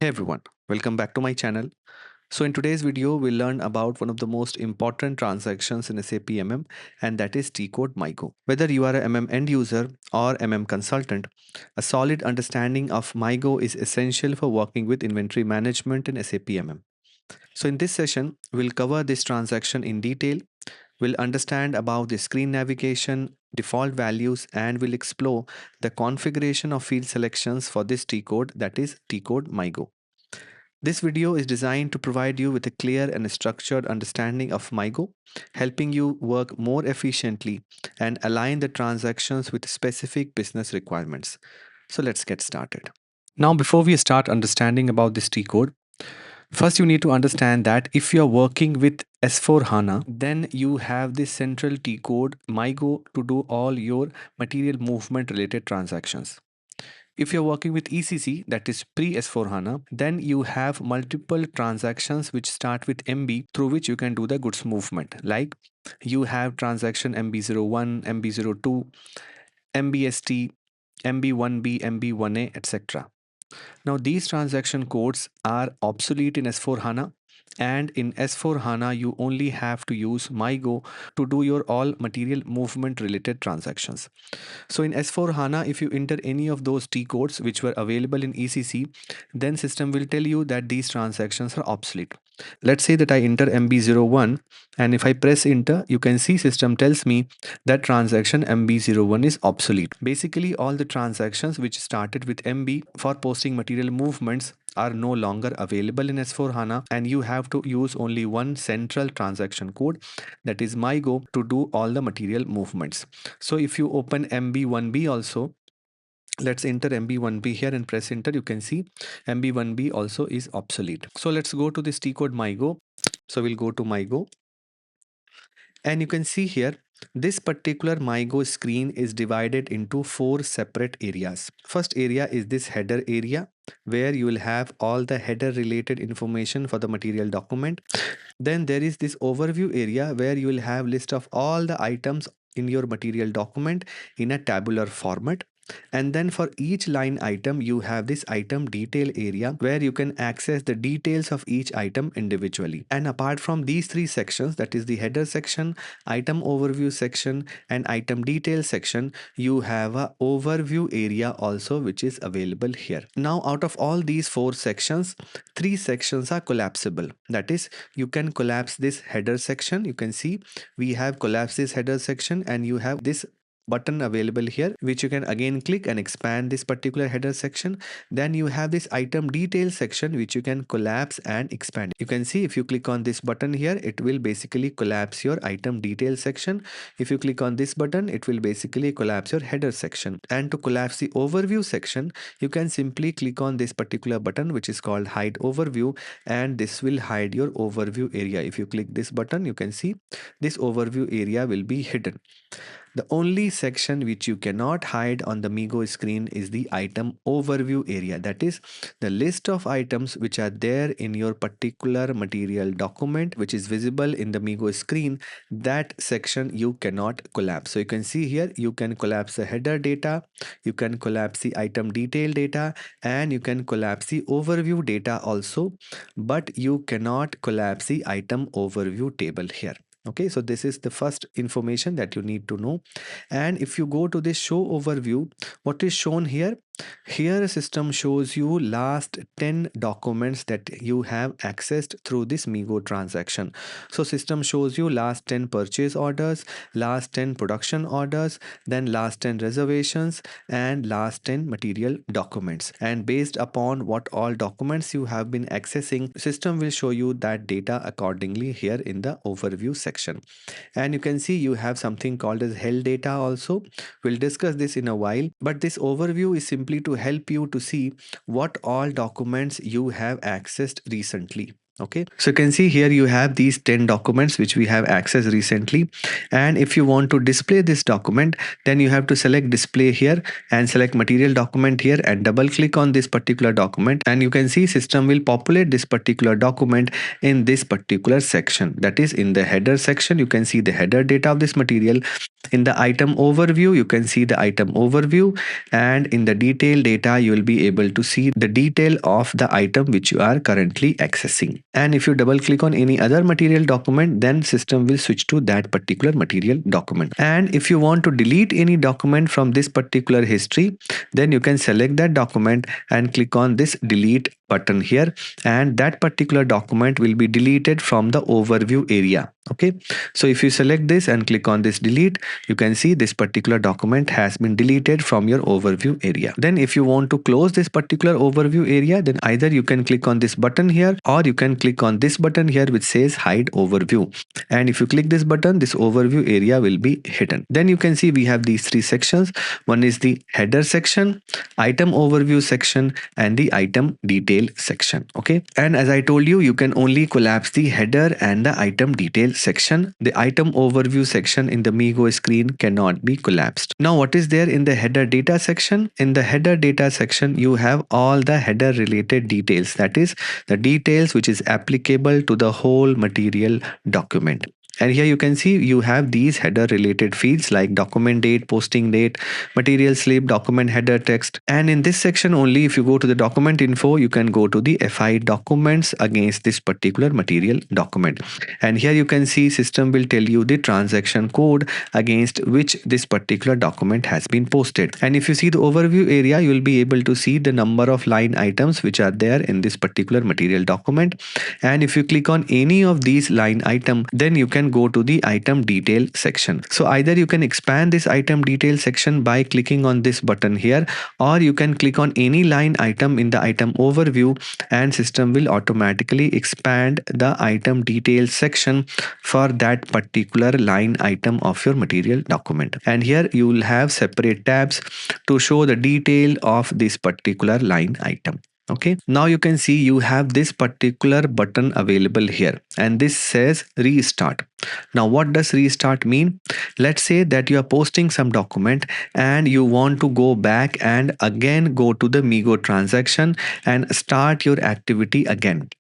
Hey everyone, welcome back to my channel. So in today's video, we'll learn about one of the most important transactions in SAP MM, and that is T-code MIGO. Whether you are a MM end user or MM consultant, a solid understanding of MIGO is essential for working with inventory management in SAP MM. So in this session, we'll cover this transaction in detail. We'll understand about the screen navigation, default values, and we'll explore the configuration of field selections for this T-code, that is T-code MIGO. This video is designed to provide you with a clear and structured understanding of MIGO, helping you work more efficiently and align the transactions with specific business requirements. So let's get started. Now, before we start understanding about this T code, first you need to understand that if you're working with S4 HANA, then you have this central T code MIGO to do all your material movement related transactions. If you're working with ECC, that is pre S4 HANA, then you have multiple transactions which start with MB through which you can do the goods movement. Like you have transaction MB01, MB02, MBST, MB1B, MB1A, etc. Now, these transaction codes are obsolete in S4 HANA, and in S4 HANA, you only have to use MIGO to do your all material movement related transactions. So in S4 HANA, if you enter any of those T codes which were available in ECC, then system will tell you that these transactions are obsolete. Let's say that I enter MB01, and if I press enter, you can see system tells me that transaction MB01 is obsolete. Basically, all the transactions which started with MB for posting material movements are no longer available in S4 HANA, and you have to use only one central transaction code, that is MIGO, to do all the material movements. So if you open MB1B also, let's enter MB1B here and press enter, you can see MB1B also is obsolete. So let's go to this T code MIGO. So we'll go to MIGO, and you can see here this particular MIGO screen is divided into four separate areas. First area is this header area, where you will have all the header related information for the material document. Then there is this overview area where you will have list of all the items in your material document in a tabular format. And then for each line item, you have this item detail area where you can access the details of each item individually. And apart from these three sections, that is the header section, item overview section, and item detail section, you have a overview area also which is available here. Now, out of all these four sections, three sections are collapsible. That is, you can collapse this header section. You can see we have collapsed this header section, and you have this button available here which you can again click and expand this particular header section. Then you have this item detail section which you can collapse and expand. You can see if you click on this button here, it will basically collapse your item detail section. If you click on this button, it will basically collapse your header section. And to collapse the overview section, you can simply click on this particular button which is called hide overview, and this will hide your overview area. If you click this button, you can see this overview area will be hidden. The only section which you cannot hide on the MIGO screen is the item overview area. That is the list of items which are there in your particular material document, which is visible in the MIGO screen. That section you cannot collapse. So you can see here, you can collapse the header data, you can collapse the item detail data, and you can collapse the overview data also, but you cannot collapse the item overview table here. Okay, so this is the first information that you need to know. And if you go to this show overview, what is shown here? Here a system shows you last 10 documents that you have accessed through this MIGO transaction. So system shows you last 10 purchase orders, last 10 production orders, then last 10 reservations, and last 10 material documents. And based upon what all documents you have been accessing, system will show you that data accordingly here in the overview section. And you can see you have something called as held data also. We'll discuss this in a while, but this overview is simply to help you to see what all documents you have accessed recently. Okay, so you can see here you have these 10 documents which we have accessed recently, and if you want to display this document, then you have to select display here and select material document here and double click on this particular document, and you can see system will populate this particular document in this particular section, that is in the header section. You can see the header data of this material. In the item overview, you can see the item overview, and in the detail data you will be able to see the detail of the item which you are currently accessing. And if you double click on any other material document, then system will switch to that particular material document. And if you want to delete any document from this particular history, then you can select that document and click on this delete button here, and that particular document will be deleted from the overview area. Okay, so if you select this and click on this delete, you can see this particular document has been deleted from your overview area. Then if you want to close this particular overview area, then either you can click on this button here, or you can click on this button here which says hide overview, and if you click this button, this overview area will be hidden. Then you can see we have these three sections. One is the header section, item overview section, and the item detail section. Okay, and as I told you, you can only collapse the header and the item detail section. The item overview section in the MIGO screen cannot be collapsed. Now what is there in the header data section? In the header data section you have all the header related details, that is the details which is applicable to the whole material document. And here you can see you have these header related fields like document date, posting date, material slip, document header text. And in this section only, if you go to the document info, you can go to the FI documents against this particular material document. And here you can see system will tell you the transaction code against which this particular document has been posted. And if you see the overview area, you will be able to see the number of line items which are there in this particular material document. And if you click on any of these line item, then you can go to the item detail section. So either you can expand this item detail section by clicking on this button here, or you can click on any line item in the item overview, and system will automatically expand the item detail section for that particular line item of your material document. And here you will have separate tabs to show the detail of this particular line item. Okay, now you can see you have this particular button available here, and this says restart. Now what does restart mean? Let's say that you are posting some document and you want to go back and again go to the MIGO transaction and start your activity again.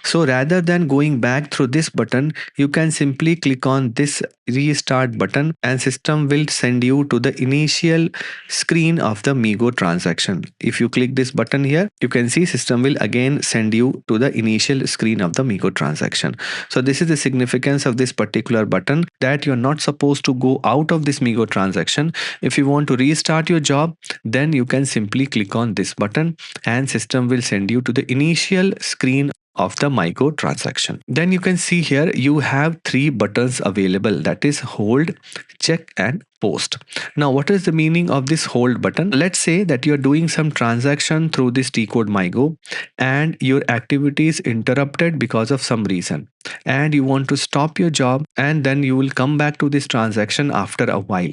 So rather than going back through this button, you can simply click on this restart button, and system will send you to the initial screen of the MIGO transaction. If you click this button here, you can see system will again send you to the initial screen of the MIGO transaction. So this is the significance of this particular button, that you're not supposed to go out of this MIGO transaction. If you want to restart your job, then you can simply click on this button and system will send you to the initial screen of the MIGO transaction. Then you can see here you have three buttons available, that is hold, check, and post. Now what is the meaning of this hold button? Let's say that you are doing some transaction through this T-code MIGO and your activity is interrupted because of some reason, and you want to stop your job, and then you will come back to this transaction after a while.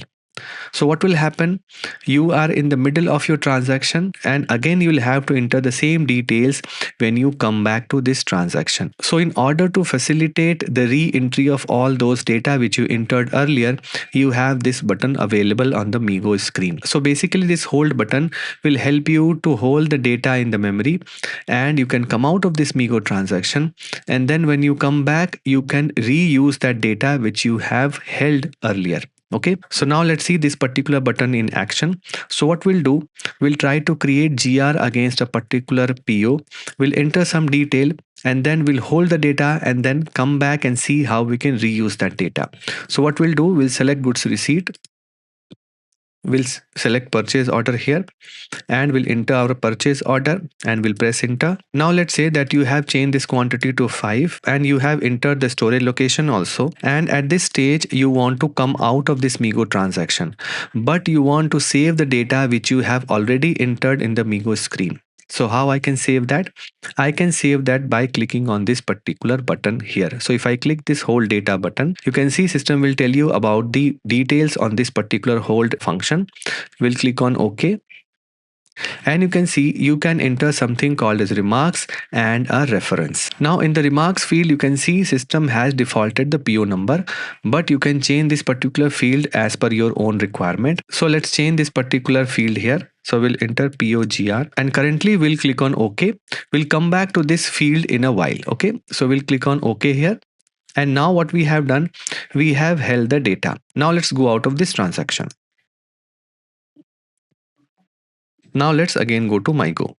So what will happen? You are in the middle of your transaction, and again you will have to enter the same details when you come back to this transaction. So in order to facilitate the re-entry of all those data which you entered earlier, you have this button available on the MIGO screen. So basically this hold button will help you to hold the data in the memory, and you can come out of this MIGO transaction, and then when you come back you can reuse that data which you have held earlier. Okay, so now let's see this particular button in action. So what we'll do, we'll try to create GR against a particular PO. We'll enter some detail, and then we'll hold the data and then come back and see how we can reuse that data. So what we'll do, we'll select goods receipt. We'll select purchase order here, and we'll enter our purchase order and we'll press enter. Now let's say that you have changed this quantity to 5 and you have entered the storage location also, and at this stage you want to come out of this MIGO transaction, but you want to save the data which you have already entered in the MIGO screen. So how I can save that? I can save that by clicking on this particular button here. So if I click this hold data button, you can see system will tell you about the details on this particular hold function. We'll click on OK. And you can see you can enter something called as remarks and a reference. Now in the remarks field, you can see system has defaulted the PO number, but you can change this particular field as per your own requirement. So let's change this particular field here. So we'll enter POGR and currently we'll click on OK. We'll come back to this field in a while. Okay, so we'll click on OK here. And now what we have done, we have held the data. Now let's go out of this transaction. Now let's again go to MIGO.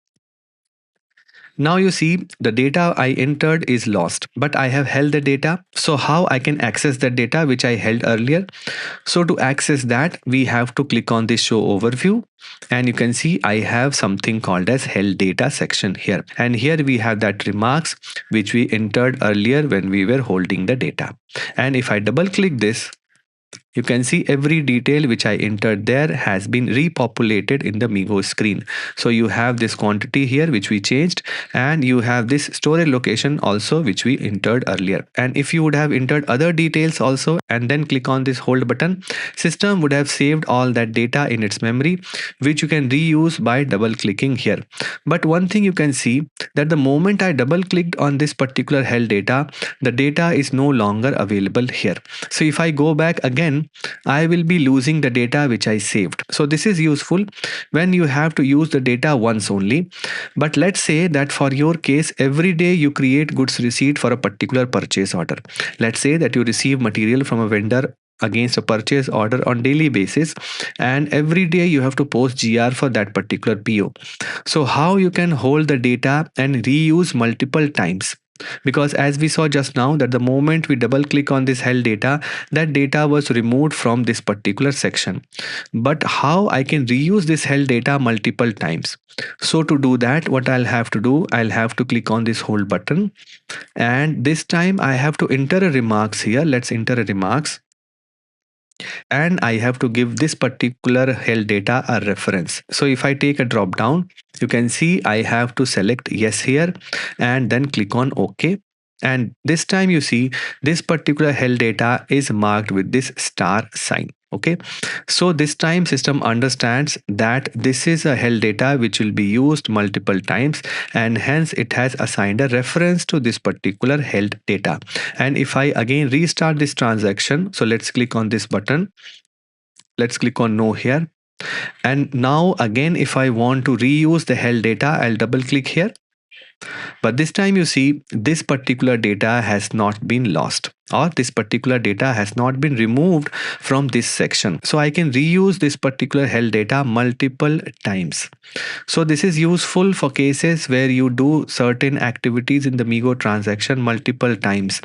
Now you see the data I entered is lost, but I have held the data. So how I can access the data which I held earlier? So to access that, we have to click on this show overview, and you can see I have something called as held data section here. And here we have that remarks which we entered earlier when we were holding the data. And if I double click this, you can see every detail which I entered there has been repopulated in the MIGO screen. So you have this quantity here which we changed, and you have this storage location also which we entered earlier. And if you would have entered other details also and then click on this hold button, system would have saved all that data in its memory, which you can reuse by double clicking here. But one thing you can see that the moment I double clicked on this particular held data, the data is no longer available here. So if I go back again, I will be losing the data which I saved. So this is useful when you have to use the data once only. But let's say that for your case, every day you create goods receipt for a particular purchase order. Let's say that you receive material from a vendor against a purchase order on daily basis, and every day you have to post GR for that particular PO. So how you can hold the data and reuse multiple times? Because as we saw just now that the moment we double click on this held data, that data was removed from this particular section. But how I can reuse this held data multiple times? So to do that, what I'll have to do, I'll have to click on this hold button, and this time I have to enter a remarks here. Let's enter a remarks, and I have to give this particular held data a reference. So if I take a drop down, you can see I have to select yes here and then click on OK. And this time you see this particular held data is marked with this star sign. Okay, so this time system understands that this is a held data which will be used multiple times, and hence it has assigned a reference to this particular held data. And if I again restart this transaction, so let's click on this button, let's click on no here. And now again, if I want to reuse the held data, I'll double click here. But this time you see this particular data has not been lost, or this particular data has not been removed from this section. So I can reuse this particular held data multiple times. So this is useful for cases where you do certain activities in the MIGO transaction multiple times,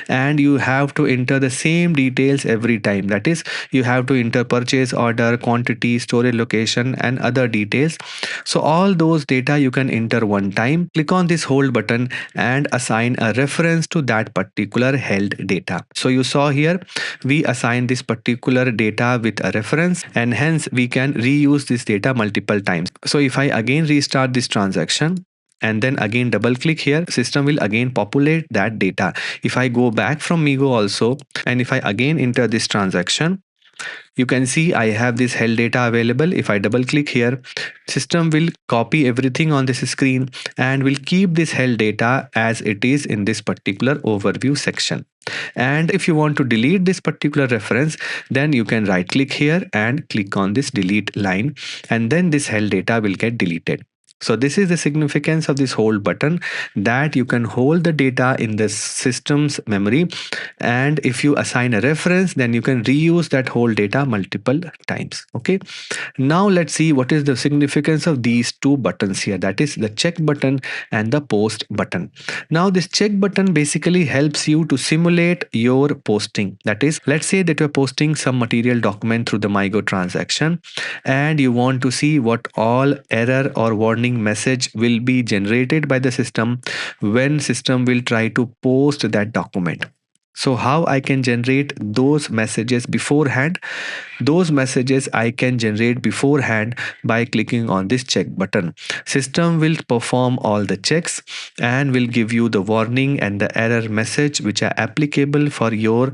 and you have to enter the same details every time. That is, you have to enter purchase order, quantity, storage location, and other details. So all those data you can enter one time. Click on this hold button and assign a reference to that particular held data. So you saw here we assign this particular data with a reference, and hence we can reuse this data multiple times. So if I again restart this transaction and then again double click here, system will again populate that data. If I go back from MIGO also, and if I again enter this transaction, you can see I have this held data available. If I double click here, system will copy everything on this screen and will keep this held data as it is in this particular overview section. And if you want to delete this particular reference, then you can right click here and click on this delete line, and then this held data will get deleted. So this is the significance of this hold button, that you can hold the data in the system's memory, and if you assign a reference, then you can reuse that whole data multiple times. Okay, now let's see what is the significance of these two buttons here, that is the check button and the post button. Now this check button basically helps you to simulate your posting. That is, let's say that you're posting some material document through the MIGO transaction, and you want to see what all error or warning message will be generated by the system when system will try to post that document. So how I can generate those messages beforehand? Those messages I can generate beforehand by clicking on this check button. System will perform all the checks and will give you the warning and the error message which are applicable for your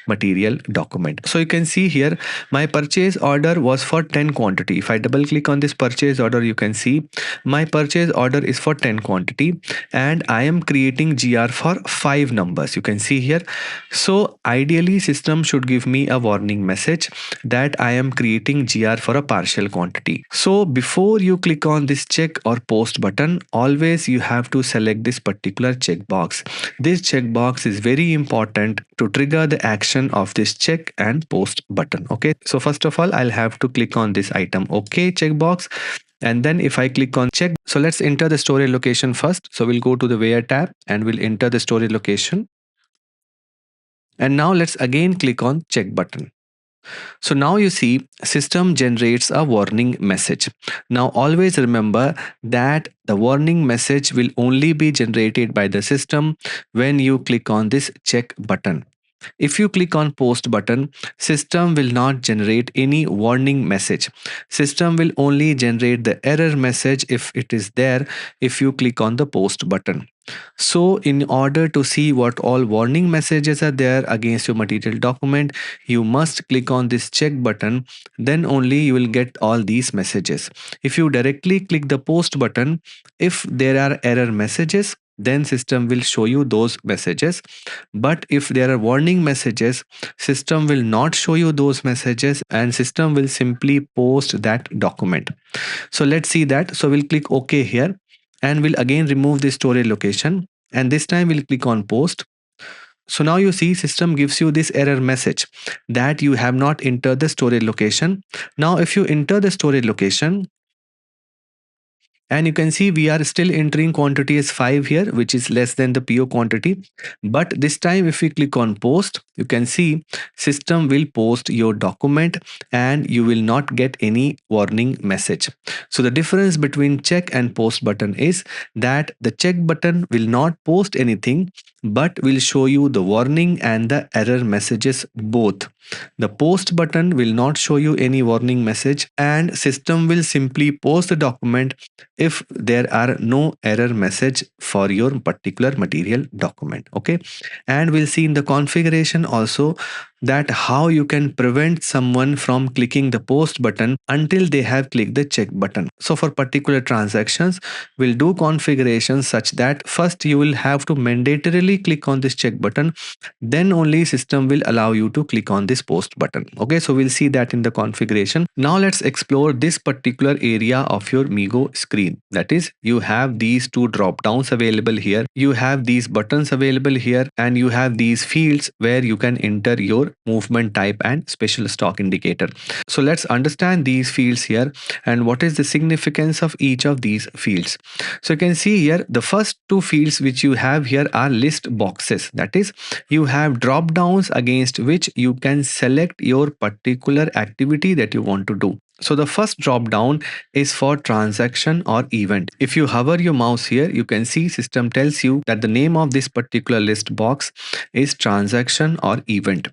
material document. So you can see here my purchase order was for 10 quantity. If I double click on this purchase order, you can see my purchase order is for 10 quantity and I am creating GR for 5 numbers. You can see here. So ideally system should give me a warning message that I am creating GR for a partial quantity. So before you click on this check or post button, always you have to select this particular checkbox. This checkbox is very important to trigger the action of this check and post button. Okay, so first of all, I'll have to click on this item OK checkbox. And then if I click on check, so let's enter the storage location first. So we'll go to the where tab and we'll enter the storage location. And now let's again click on check button. So now you see system generates a warning message. Now always remember that the warning message will only be generated by the system when you click on this check button. If you click on post button, system will not generate any warning message. System will only generate the error message if it is there if you click on the post button. So in order to see what all warning messages are there against your material document, you must click on this check button, then only you will get all these messages. If you directly click the post button, if there are error messages, then system will show you those messages. But if there are warning messages, system will not show you those messages and system will simply post that document. So let's see that. So we'll click OK here and we'll again remove the storage location, and this time we'll click on post. So now you see system gives you this error message that you have not entered the storage location. Now if you enter the storage location, and you can see we are still entering quantity as 5 here, which is less than the PO quantity. But this time if we click on post, you can see system will post your document and you will not get any warning message. So the difference between check and post button is that the check button will not post anything but will show you the warning and the error messages both. The post button will not show you any warning message and system will simply post the document if there are no error message for your particular material document. Okay, and we'll see in the configuration also that how you can prevent someone from clicking the post button until they have clicked the check button. So for particular transactions, we'll do configurations such that first you will have to mandatorily click on this check button, then only system will allow you to click on this post button. Okay, so we'll see that in the configuration. Now let's explore this particular area of your MIGO screen. That is, you have these two drop downs available here, you have these buttons available here, and you have these fields where you can enter your movement type and special stock indicator. So let's understand these fields here and what is the significance of each of these fields. So you can see here the first two fields which you have here are list boxes. That is, you have drop downs against which you can select your particular activity that you want to do. So the first drop down is for transaction or event. If you hover your mouse here, you can see system tells you that the name of this particular list box is transaction or event.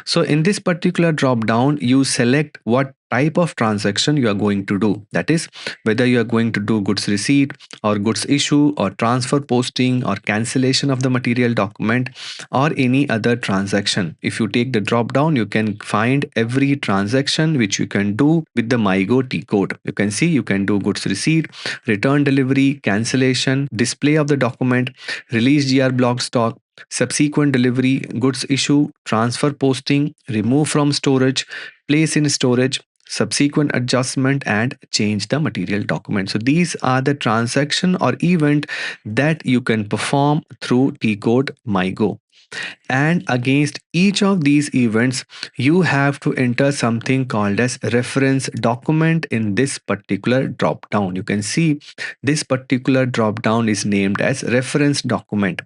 So in this particular drop down, you select what type of transaction you are going to do. That is, whether you are going to do goods receipt or goods issue or transfer posting or cancellation of the material document or any other transaction. If you take the drop down, you can find every transaction which you can do with the MIGO T code. You can see you can do goods receipt, return delivery, cancellation, display of the document, release GR block stock, subsequent delivery, goods issue, transfer posting, remove from storage, place in storage, subsequent adjustment, and change the material document. So these are the transaction or event that you can perform through T-code MIGO. And against each of these events, you have to enter something called as reference document in this particular drop down. You can see this particular drop down is named as reference document.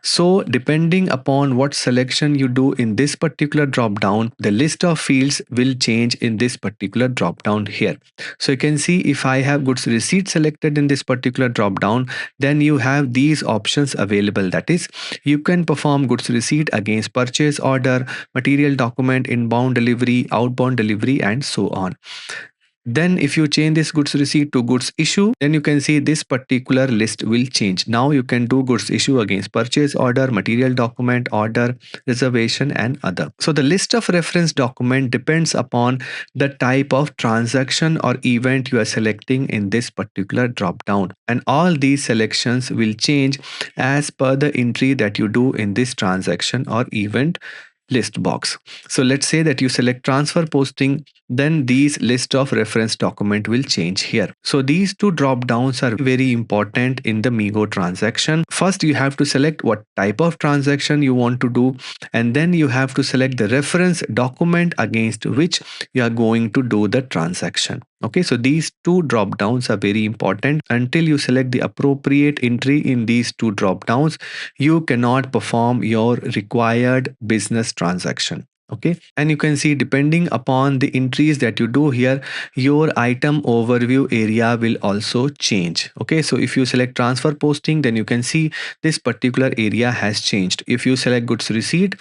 So depending upon what selection you do in this particular drop down, the list of fields will change in this particular drop down here. So you can see if I have goods receipt selected in this particular drop down, then you have these options available. That is, you can perform goods receipt against purchase order, material document, inbound delivery, outbound delivery, and so on. Then if you change this goods receipt to goods issue, then you can see this particular list will change. Now you can do goods issue against purchase order, material document, order, reservation and other. So the list of reference document depends upon the type of transaction or event you are selecting in this particular drop down, and all these selections will change as per the entry that you do in this transaction or event list box. So let's say that you select transfer posting, then these list of reference document will change here. So these two drop downs are very important in the MIGO transaction. First you have to select what type of transaction you want to do, and then you have to select the reference document against which you are going to do the transaction. Okay, so these two drop downs are very important. Until you select the appropriate entry in these two drop downs, you cannot perform your required business transaction. Okay, and you can see depending upon the entries that you do here, your item overview area will also change. Okay, so if you select transfer posting, then you can see this particular area has changed. If you select goods receipt,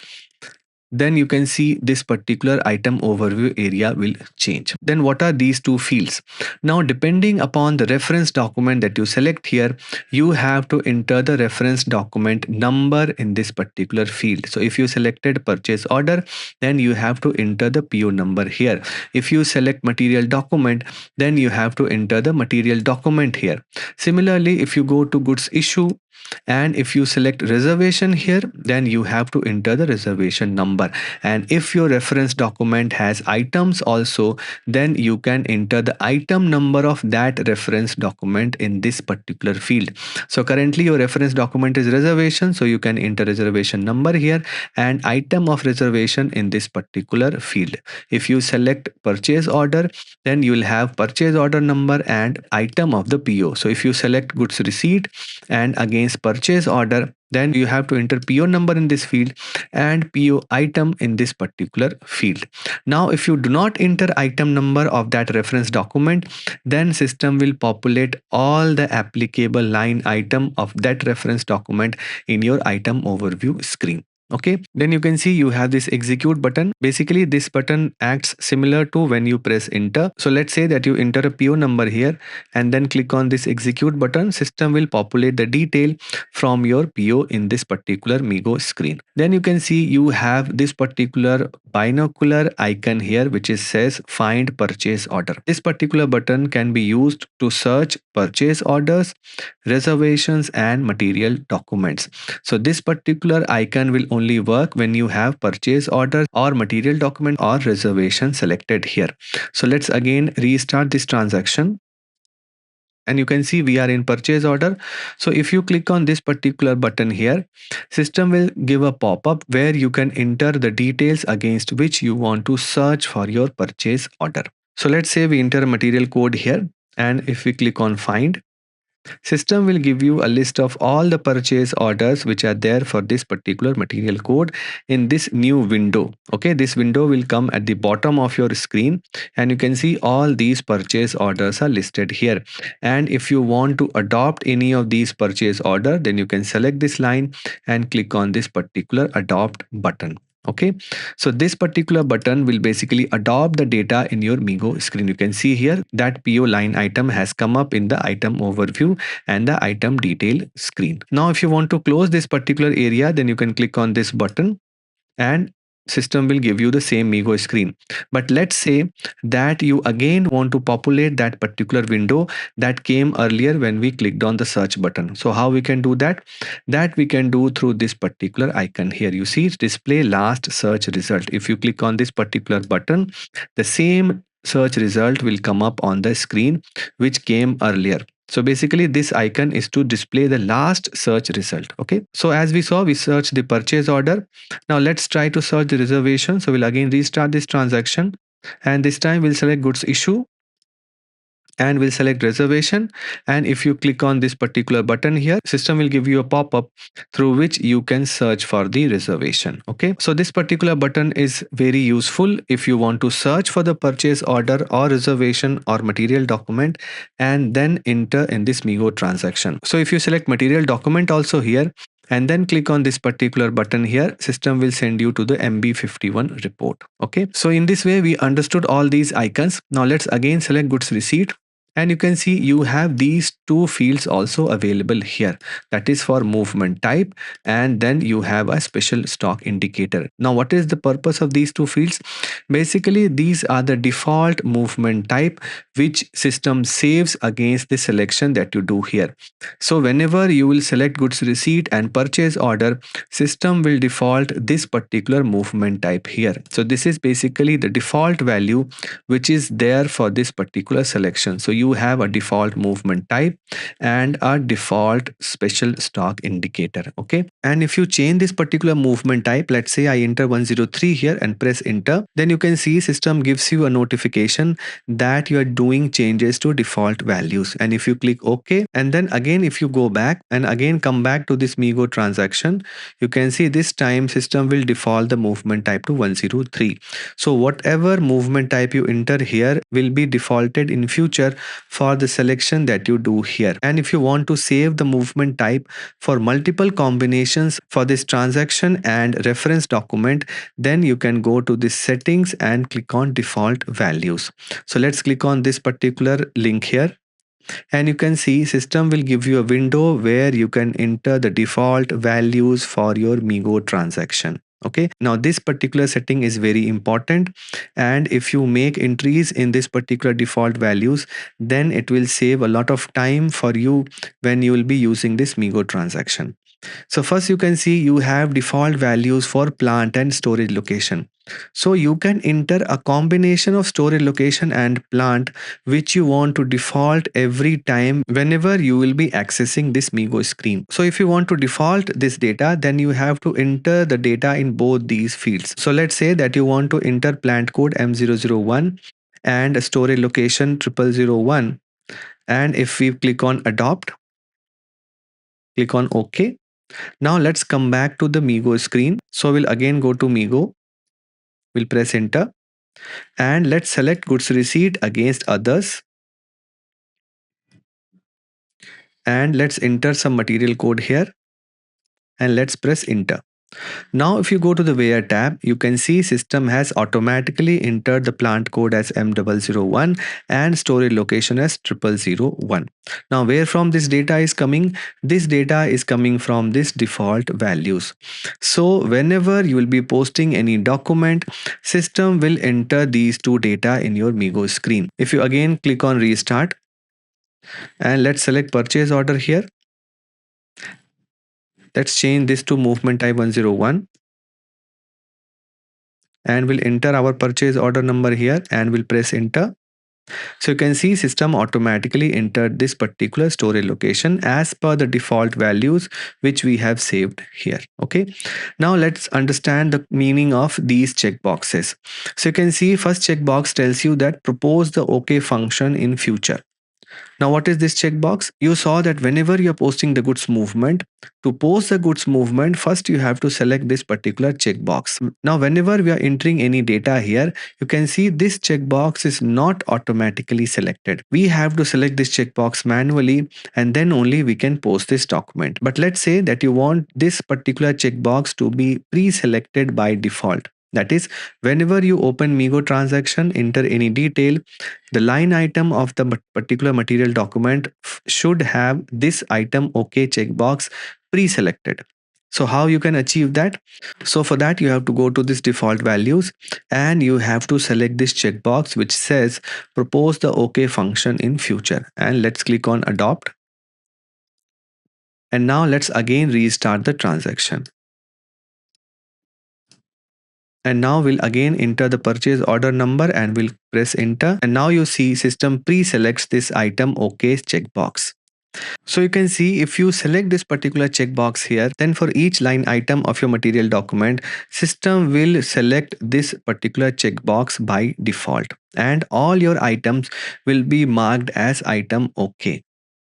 then you can see this particular item overview area will change. Then what are these two fields? Now depending upon the reference document that you select here, you have to enter the reference document number in this particular field. So if you selected purchase order, then you have to enter the PO number here. If you select material document, then you have to enter the material document here. Similarly, if you go to goods issue, and if you select reservation here, then you have to enter the reservation number. And if your reference document has items also, then you can enter the item number of that reference document in this particular field. So currently your reference document is reservation, so you can enter reservation number here and item of reservation in this particular field. If you select purchase order, then you will have purchase order number and item of the PO. So if you select goods receipt and against purchase order, then you have to enter PO number in this field and PO item in this particular field. Now if you do not enter item number of that reference document, then system will populate all the applicable line item of that reference document in your item overview screen. Okay, then you can see you have this execute button. Basically this button acts similar to when you press enter. So let's say that you enter a PO number here and then click on this execute button. System will populate the detail from your PO in this particular MIGO screen. Then you can see you have this particular binocular icon here which is says find purchase order. This particular button can be used to search purchase orders, reservations and material documents. So this particular icon will only work when you have purchase order or material document or reservation selected here. So let's again restart this transaction. And you can see we are in purchase order. So if you click on this particular button here, system will give a pop-up where you can enter the details against which you want to search for your purchase order. So let's say we enter a material code here, and if we click on find, system will give you a list of all the purchase orders which are there for this particular material code in this new window. Okay, this window will come at the bottom of your screen and you can see all these purchase orders are listed here. And if you want to adopt any of these purchase order, then you can select this line and click on this particular adopt button. Okay, so this particular button will basically adopt the data in your MIGO screen. You can see here that PO line item has come up in the item overview and the item detail screen. Now if you want to close this particular area, then you can click on this button and system will give you the same MIGO screen. But let's say that you again want to populate that particular window that came earlier when we clicked on the search button. So how we can do that? That we can do through this particular icon here. You see display last search result. If you click on this particular button, the same search result will come up on the screen which came earlier. So basically this icon is to display the last search result. Okay, so as we saw, we searched the purchase order. Now let's try to search the reservation. So we'll again restart this transaction and this time we'll select goods issue and we'll select reservation. And if you click on this particular button here, system will give you a pop-up through which you can search for the reservation. Okay, so this particular button is very useful if you want to search for the purchase order or reservation or material document and then enter in this MIGO transaction. So if you select material document also here, and then click on this particular button here. System will send you to the MB51 report. Okay, so in this way we understood all these icons. Now let's again select goods receipt, and you can see you have these two fields also available here, that is for movement type, and then you have a special stock indicator. Now what is the purpose of these two fields? Basically these are the default movement type which system saves against the selection that you do here. So whenever you will select goods receipt and purchase order, system will default this particular movement type here. So this is basically the default value which is there for this particular selection. So you have a default movement type and a default special stock indicator. Okay, and if you change this particular movement type, let's say I enter 103 here and press enter, then you can see system gives you a notification that you are doing changes to default values. And if you click OK, and then again if you go back and again come back to this MIGO transaction, you can see this time system will default the movement type to 103. So whatever movement type you enter here will be defaulted in future for the selection that you do here. And if you want to save the movement type for multiple combinations for this transaction and reference document, then you can go to this settings and click on default values. So let's click on this particular link here, and you can see system will give you a window where you can enter the default values for your MIGO transaction. Okay, now this particular setting is very important, and if you make entries in this particular default values, then it will save a lot of time for you when you will be using this MIGO transaction. So first you can see you have default values for plant and storage location. So you can enter a combination of storage location and plant which you want to default every time whenever you will be accessing this MIGO screen. So if you want to default this data, then you have to enter the data in both these fields. So let's say that you want to enter plant code M001 and storage location 0001. And if we click on adopt, click on OK. Now let's come back to the MIGO screen. So we'll again go to MIGO, we'll press enter, and let's select goods receipt against others, and let's enter some material code here, and let's press enter. Now if you go to the where tab, you can see system has automatically entered the plant code as M001 and storage location as 0001. Now where from this data is coming? This data is coming from this default values. So whenever you will be posting any document, system will enter these two data in your MIGO screen. If you again click on restart, and let's select purchase order here, let's change this to movement type 101, and we'll enter our purchase order number here and we'll press enter. So you can see system automatically entered this particular storage location as per the default values which we have saved here. Okay, now let's understand the meaning of these checkboxes. So you can see first checkbox tells you that propose the OK function in future. Now what is this checkbox? You saw that whenever you are posting the goods movement, to post the goods movement, first you have to select this particular checkbox. Now whenever we are entering any data here, you can see this checkbox is not automatically selected. We have to select this checkbox manually, and then only we can post this document. But let's say that you want this particular checkbox to be pre-selected by default. That is, whenever you open MIGO transaction, enter any detail, the line item of the particular material document should have this item OK checkbox pre-selected. So how you can achieve that? So for that you have to go to this default values, and you have to select this checkbox which says propose the OK function in future, and let's click on adopt. And now let's again restart the transaction. And now we'll again enter the purchase order number and we'll press enter. And now you see system pre-selects this item OK checkbox. So you can see if you select this particular checkbox here, then for each line item of your material document, system will select this particular checkbox by default, and all your items will be marked as item OK.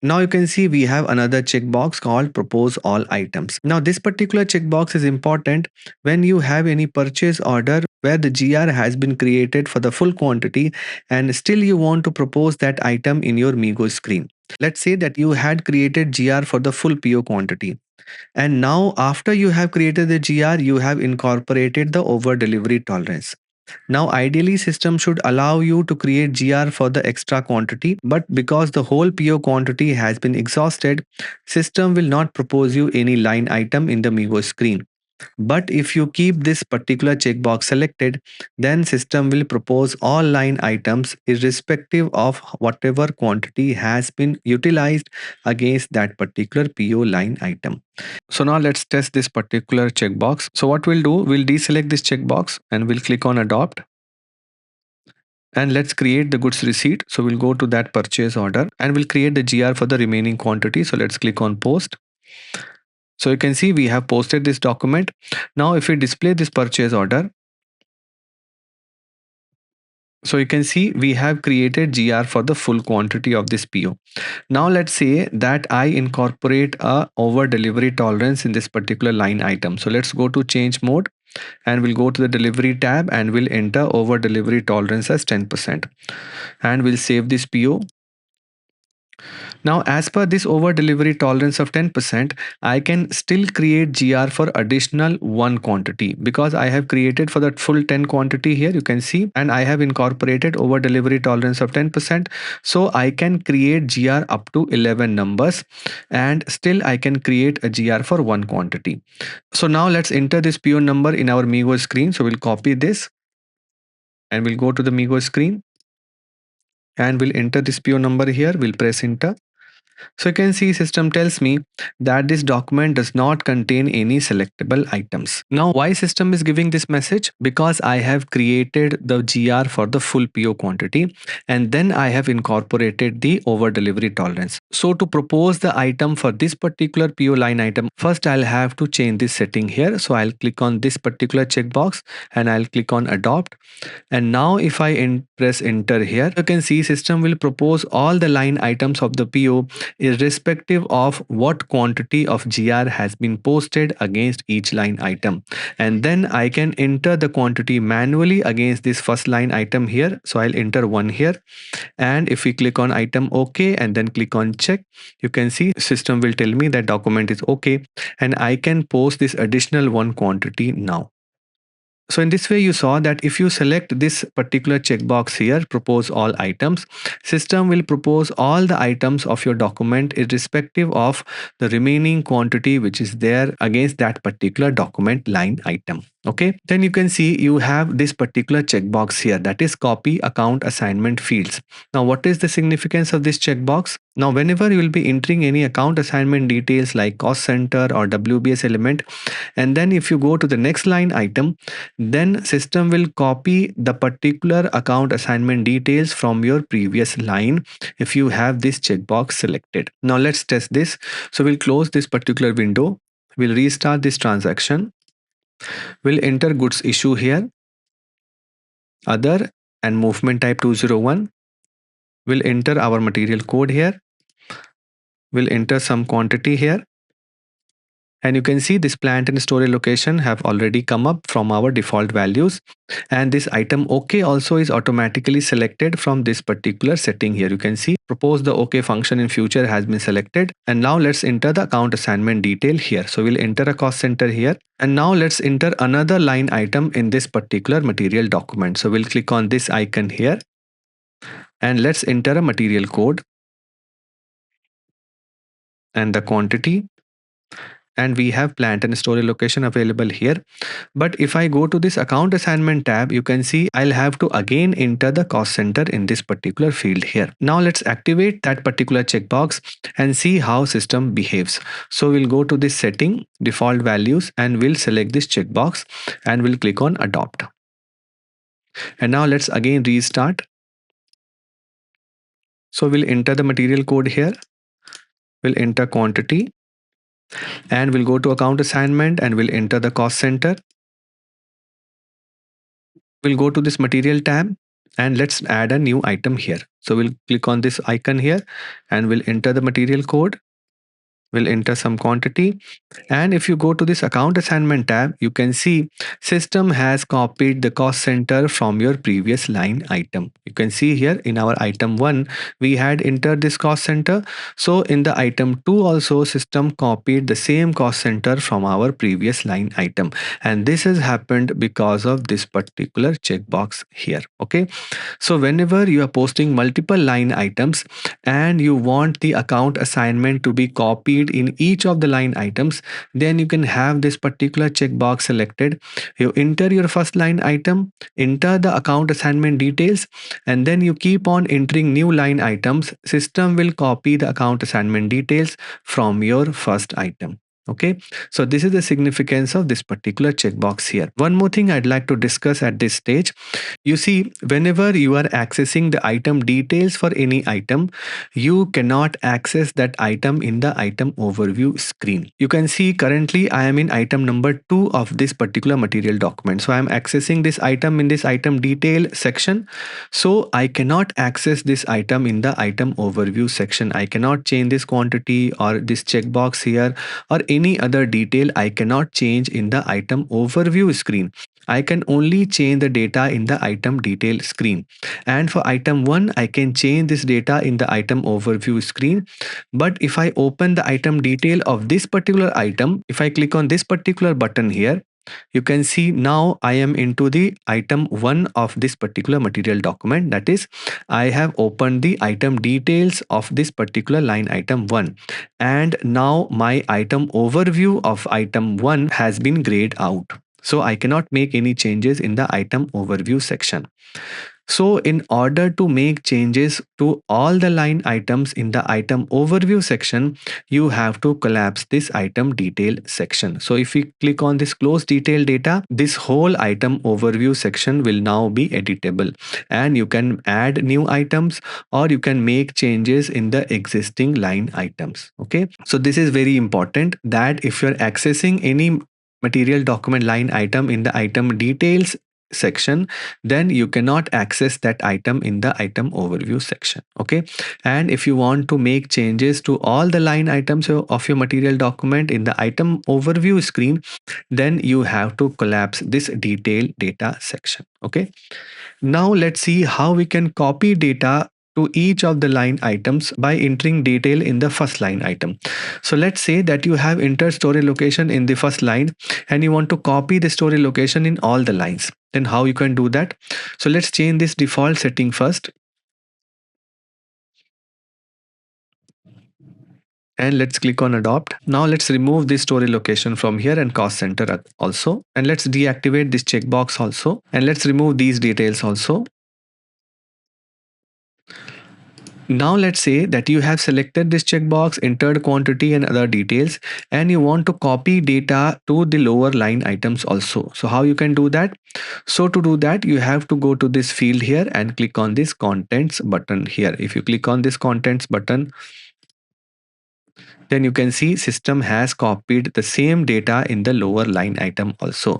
Now you can see we have another checkbox called propose all items. Now this particular checkbox is important when you have any purchase order where the GR has been created for the full quantity and still you want to propose that item in your MIGO screen. Let's say that you had created GR for the full PO quantity. And now after you have created the GR, you have incorporated the over delivery tolerance. Now, ideally, system should allow you to create GR for the extra quantity, but because the whole PO quantity has been exhausted, system will not propose you any line item in the MIGO screen. But if you keep this particular checkbox selected, then system will propose all line items irrespective of whatever quantity has been utilized against that particular PO line item. So now let's test this particular checkbox. So what we'll do, we'll deselect this checkbox and we'll click on adopt. And let's create the goods receipt. So we'll go to that purchase order and we'll create the GR for the remaining quantity. So let's click on post. So you can see we have posted this document. Now if we display this purchase order, so you can see we have created GR for the full quantity of this PO. Now let's say that I incorporate a over delivery tolerance in this particular line item. So let's go to change mode and we'll go to the delivery tab and we'll enter over delivery tolerance as 10% and we'll save this PO. Now, as per this over delivery tolerance of 10%, I can still create GR for additional one quantity because I have created for that full 10 quantity here, you can see, and I have incorporated over delivery tolerance of 10%. So I can create GR up to 11 numbers and still I can create a GR for one quantity. So now let's enter this PO number in our MIGO screen. So we'll copy this and we'll go to the MIGO screen and we'll enter this PO number here. We'll press enter. So you can see system tells me that this document does not contain any selectable items. Now why system is giving this message? Because I have created the GR for the full PO quantity and then I have incorporated the over delivery tolerance. So to propose the item for this particular PO line item, first I'll have to change this setting here. So I'll click on this particular checkbox and I'll click on adopt. And now if I press enter here, you can see system will propose all the line items of the PO irrespective of what quantity of GR has been posted against each line item. And then I can enter the quantity manually against this first line item here. So I'll enter 1 here. And if we click on item OK and then click on check, you can see system will tell me that document is OK. And I can post this additional one quantity now. So in this way, you saw that if you select this particular checkbox here, propose all items, system will propose all the items of your document irrespective of the remaining quantity which is there against that particular document line item. Okay, then you can see you have this particular checkbox here, that is copy account assignment fields. Now what is the significance of this checkbox? Now whenever you will be entering any account assignment details like cost center or WBS element, and then if you go to the next line item, then system will copy the particular account assignment details from your previous line if you have this checkbox selected. Now let's test this. So we'll close this particular window, we'll restart this transaction. We'll enter goods issue here, other and movement type 201. We'll enter our material code here. We'll enter some quantity here. And you can see this plant and storage location have already come up from our default values. And this item OK also is automatically selected from this particular setting here. You can see propose the OK function in future has been selected. And now let's enter the account assignment detail here. So we'll enter a cost center here. And now let's enter another line item in this particular material document. So we'll click on this icon here. And let's enter a material code and the quantity. And we have plant and storage location available here. But if I go to this account assignment tab, you can see I'll have to again enter the cost center in this particular field here. Now let's activate that particular checkbox and see how system behaves. So we'll go to this setting, default values, and we'll select this checkbox and we'll click on adopt. And now let's again restart. So we'll enter the material code here. We'll enter quantity. And we'll go to account assignment and we'll enter the cost center. We'll go to this material tab and let's add a new item here. So we'll click on this icon here and we'll enter the material code. We'll enter some quantity, and if you go to this account assignment tab, you can see system has copied the cost center from your previous line item. You can see here in our item 1 we had entered this cost center. So in the item 2 also system copied the same cost center from our previous line item, and this has happened because of this particular checkbox here. Okay, so whenever you are posting multiple line items and you want the account assignment to be copied in each of the line items, then you can have this particular checkbox selected. You enter your first line item, enter the account assignment details, and then you keep on entering new line items. System will copy the account assignment details from your first item. Okay, so this is the significance of this particular checkbox here. One more thing I'd like to discuss at this stage. You see, whenever you are accessing the item details for any item, you cannot access that item in the item overview screen. You can see currently I am in item number 2 of this particular material document. So I am accessing this item in this item detail section. So I cannot access this item in the item overview section. I cannot change this quantity or this checkbox here or any other detail I cannot change in the item overview screen. I can only change the data in the item detail screen. And for item 1, I can change this data in the item overview screen. But if I open the item detail of this particular item, if I click on this particular button here, you can see now I am into the item 1 of this particular material document. That is, I have opened the item details of this particular line item 1. And now my item overview of item 1 has been grayed out. So I cannot make any changes in the item overview section. So in order to make changes to all the line items in the item overview section, you have to collapse this item detail section. So if we click on this close detail data, this whole item overview section will now be editable, and you can add new items or you can make changes in the existing line items. Okay, so this is very important that if you're accessing any material document line item in the item details section, then you cannot access that item in the item overview section. Okay, and if you want to make changes to all the line items of your material document in the item overview screen, then you have to collapse this detail data section. Okay, now let's see how we can copy data to each of the line items by entering detail in the first line item. So let's say that you have entered story location in the first line and you want to copy the story location in all the lines. Then how you can do that? So let's change this default setting first. And let's click on adopt. Now let's remove this story location from here and cost center also. And let's deactivate this checkbox also. And let's remove these details also. Now let's say that you have selected this checkbox, entered quantity and other details, and you want to copy data to the lower line items also. So how you can do that? So to do that, you have to go to this field here and click on this contents button here. If you click on this contents button, then you can see system has copied the same data in the lower line item also.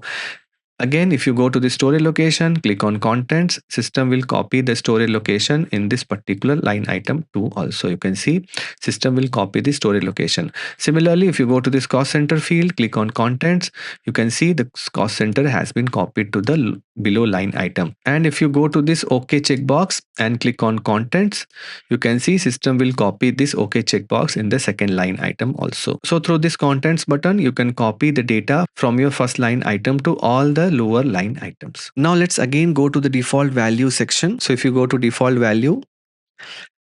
Again, if you go to the story location, click on contents, system will copy the story location in this particular line item too. Also, you can see system will copy the story location. Similarly, if you go to this cost center field, click on contents, you can see the cost center has been copied to the below line item. And if you go to this OK checkbox and click on contents, you can see system will copy this OK checkbox in the second line item also. So through this contents button, you can copy the data from your first line item to all the lower line items. Now let's again go to the default value section. So if you go to default value,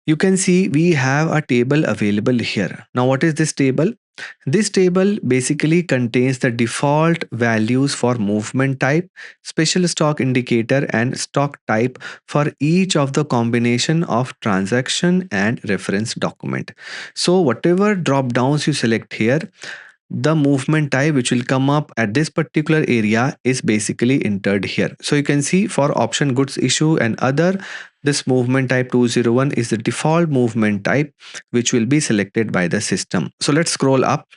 you can see we have a table available here. Now what is this table? This table basically contains the default values for movement type, special stock indicator and stock type for each of the combination of transaction and reference document. So whatever drop downs you select here, the movement type which will come up at this particular area is basically entered here. So you can see for option goods issue and other, this movement type 201 is the default movement type which will be selected by the system. So let's scroll up.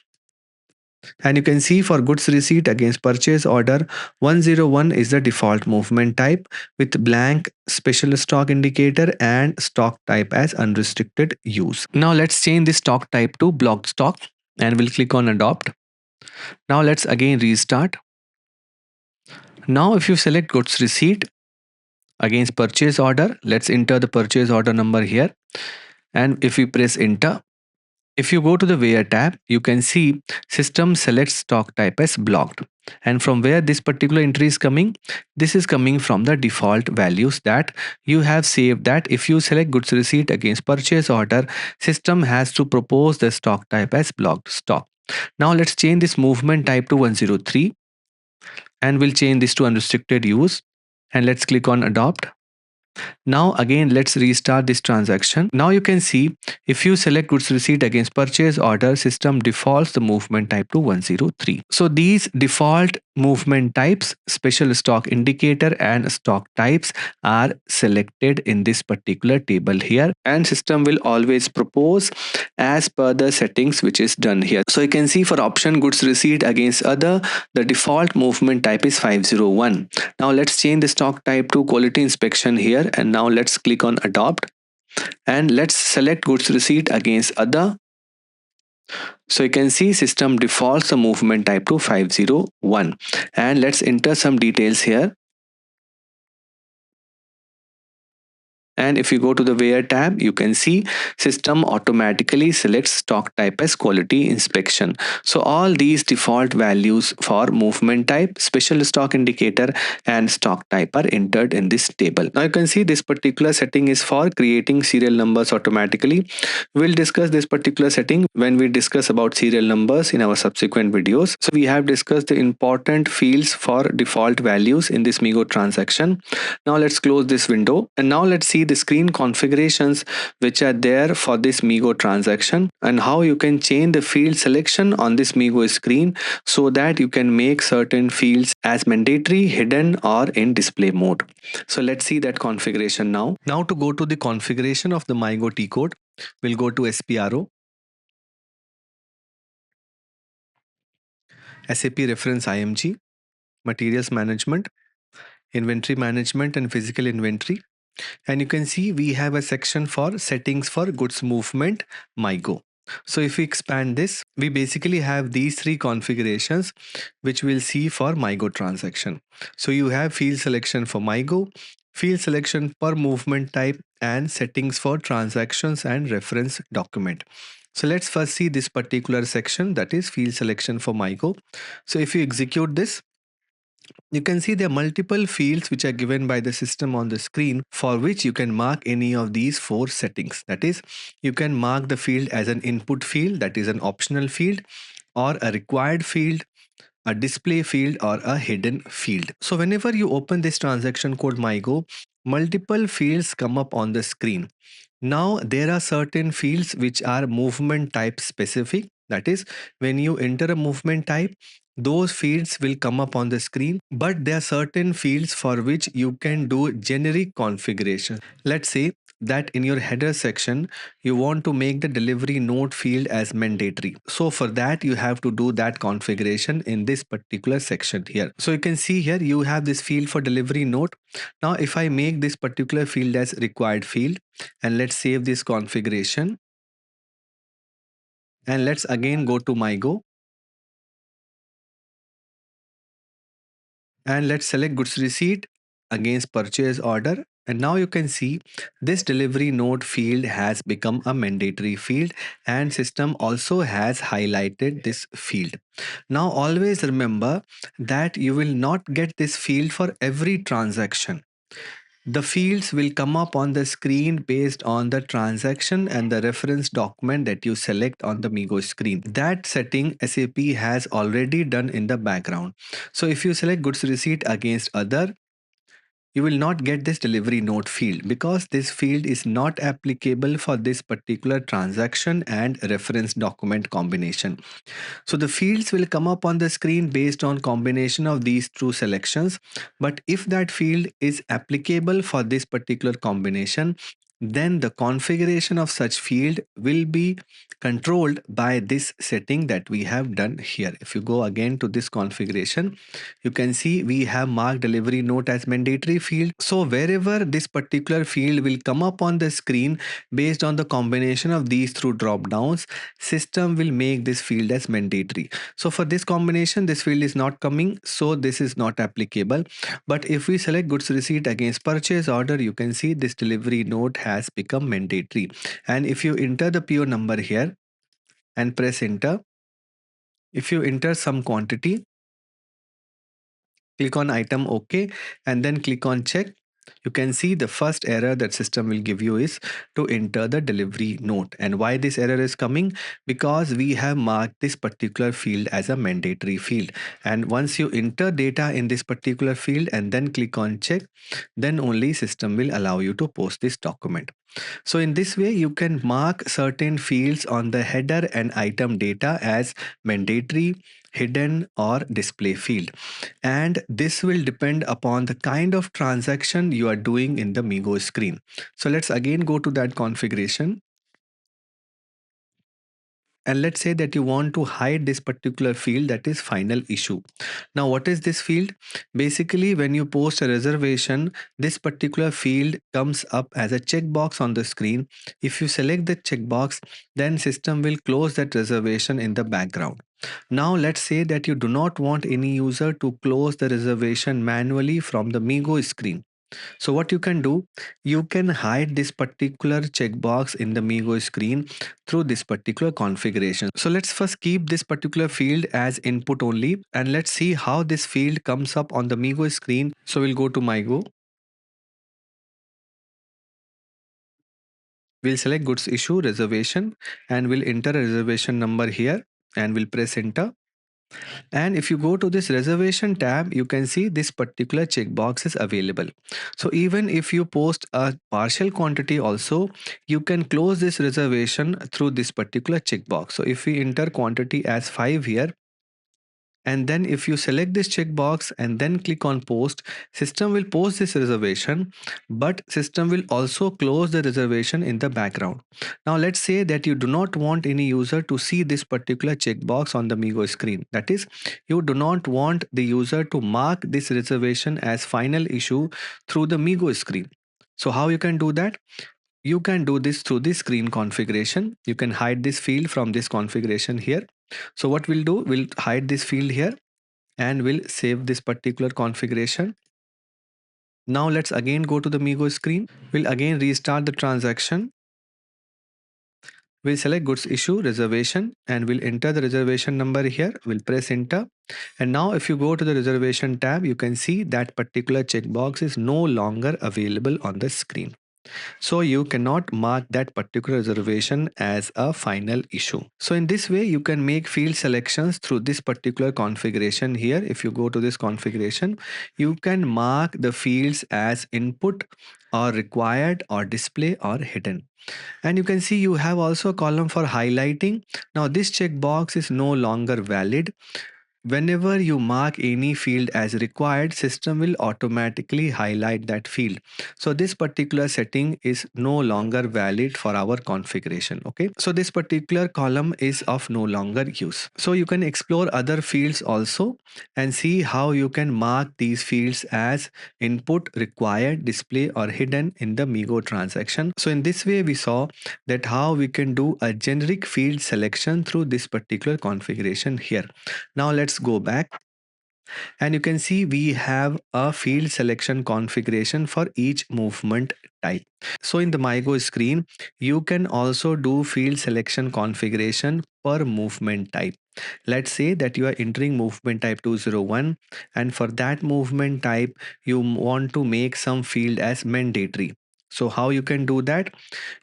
And you can see for goods receipt against purchase order, 101 is the default movement type with blank special stock indicator and stock type as unrestricted use. Now let's change the stock type to blocked stock and we'll click on adopt. Now let's again restart. Now if you select goods receipt against purchase order, let's enter the purchase order number here. And if we press enter, if you go to the where tab, you can see system selects stock type as blocked. And from where this particular entry is coming, this is coming from the default values that you have saved, that if you select goods receipt against purchase order, system has to propose the stock type as blocked stock. Now let's change this movement type to 103 and we'll change this to unrestricted use and let's click on adopt. Now again let's restart this transaction. Now you can see if you select goods receipt against purchase order, system defaults the movement type to 103. So these default movement types, special stock indicator and stock types are selected in this particular table here, and system will always propose as per the settings which is done here. So you can see for option goods receipt against other, the default movement type is 501. Now let's change the stock type to quality inspection here, and now let's click on adopt and let's select goods receipt against other. So you can see system defaults the movement type to 501 and let's enter some details here. And if you go to the where tab, you can see system automatically selects stock type as quality inspection. So all these default values for movement type, special stock indicator and stock type are entered in this table. Now you can see this particular setting is for creating serial numbers automatically. We'll discuss this particular setting when we discuss about serial numbers in our subsequent videos. So we have discussed the important fields for default values in this MIGO transaction. Now let's close this window and now let's see the screen configurations which are there for this MIGO transaction and how you can change the field selection on this MIGO screen so that you can make certain fields as mandatory, hidden or in display mode. So let's see that configuration now. Now to go to the configuration of the MIGO T code, we'll go to SPRO, SAP reference IMG, materials management, inventory management and physical inventory. And you can see we have a section for settings for goods movement MIGO. So if we expand this, we basically have these three configurations which we'll see for MIGO transaction. So you have field selection for MIGO, field selection per movement type and settings for transactions and reference document. So let's first see this particular section, that is field selection for MIGO. So if you execute this, you can see there are multiple fields which are given by the system on the screen for which you can mark any of these four settings. That is, you can mark the field as an input field, that is an optional field, or a required field, a display field or a hidden field. So whenever you open this transaction code MIGO, multiple fields come up on the screen. Now there are certain fields which are movement type specific. That is, when you enter a movement type, those fields will come up on the screen, but there are certain fields for which you can do generic configuration. Let's say that in your header section, you want to make the delivery note field as mandatory. So for that, you have to do that configuration in this particular section here. So you can see here, you have this field for delivery note. Now, if I make this particular field as required field, and let's save this configuration, and let's again go to MIGO and let's select goods receipt against purchase order. And now you can see this delivery note field has become a mandatory field and system also has highlighted this field. Now always remember that you will not get this field for every transaction. The fields will come up on the screen based on the transaction and the reference document that you select on the MIGO screen. That setting SAP has already done in the background. So if you select goods receipt against other, you will not get this delivery note field because this field is not applicable for this particular transaction and reference document combination. So the fields will come up on the screen based on combination of these two selections. But if that field is applicable for this particular combination, then the configuration of such field will be controlled by this setting that we have done here. If you go again to this configuration, you can see we have marked delivery note as mandatory field. So wherever this particular field will come up on the screen based on the combination of these through drop downs, system will make this field as mandatory. So for this combination, this field is not coming, so this is not applicable. But if we select goods receipt against purchase order, you can see this delivery note has become mandatory. And if you enter the PO number here and press enter, if you enter some quantity, click on item OK, and then click on check, you can see the first error that system will give you is to enter the delivery note. And why this error is coming? Because we have marked this particular field as a mandatory field. And once you enter data in this particular field and then click on check, then only system will allow you to post this document. So in this way, you can mark certain fields on the header and item data as mandatory, hidden, or display field. And this will depend upon the kind of transaction you are doing in the MIGO screen. So let's again go to that configuration. And let's say that you want to hide this particular field, that is final issue. Now what is this field? Basically, when you post a reservation, this particular field comes up as a checkbox on the screen. If you select the checkbox, then system will close that reservation in the background. Now let's say that you do not want any user to close the reservation manually from the MIGO screen. So what you can do, you can hide this particular checkbox in the MIGO screen through this particular configuration. So let's first keep this particular field as input only, and let's see how this field comes up on the MIGO screen. So we'll go to MIGO. We'll select goods issue reservation and we'll enter a reservation number here and we'll press enter. And if you go to this reservation tab, you can see this particular checkbox is available. So even if you post a partial quantity also, you can close this reservation through this particular checkbox. So if we enter quantity as 5 here, and then if you select this checkbox and then click on post, system will post this reservation, but system will also close the reservation in the background. Now let's say that you do not want any user to see this particular checkbox on the MIGO screen. That is, you do not want the user to mark this reservation as final issue through the MIGO screen. So how you can do that? You can do this through the screen configuration. You can hide this field from this configuration here. So what we'll do, we'll hide this field here and we'll save this particular configuration. Now let's again go to the MIGO screen. We'll again restart the transaction. We'll select goods issue reservation and we'll enter the reservation number here. We'll press enter. And now if you go to the reservation tab, you can see that particular checkbox is no longer available on the screen. So you cannot mark that particular reservation as a final issue. So in this way, you can make field selections through this particular configuration here. If you go to this configuration, you can mark the fields as input or required or display or hidden. And you can see you have also a column for highlighting. Now this checkbox is no longer valid. Whenever you mark any field as required, system will automatically highlight that field. So this particular setting is no longer valid for our configuration. Okay. So this particular column is of no longer use. So you can explore other fields also and see how you can mark these fields as input, required, display or hidden in the MIGO transaction. So in this way, we saw that how we can do a generic field selection through this particular configuration here. Now let's go back and you can see we have a field selection configuration for each movement type. So in the MIGO screen, you can also do field selection configuration per movement type. Let's say that you are entering movement type 201 and for that movement type, you want to make some field as mandatory. So how you can do that?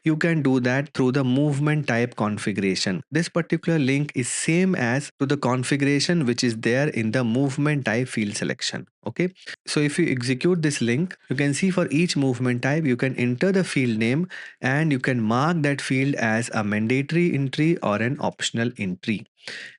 You can do that through the movement type configuration. This particular link is same as to the configuration which is there in the movement type field selection. Okay. So if you execute this link, you can see for each movement type, you can enter the field name and you can mark that field as a mandatory entry or an optional entry.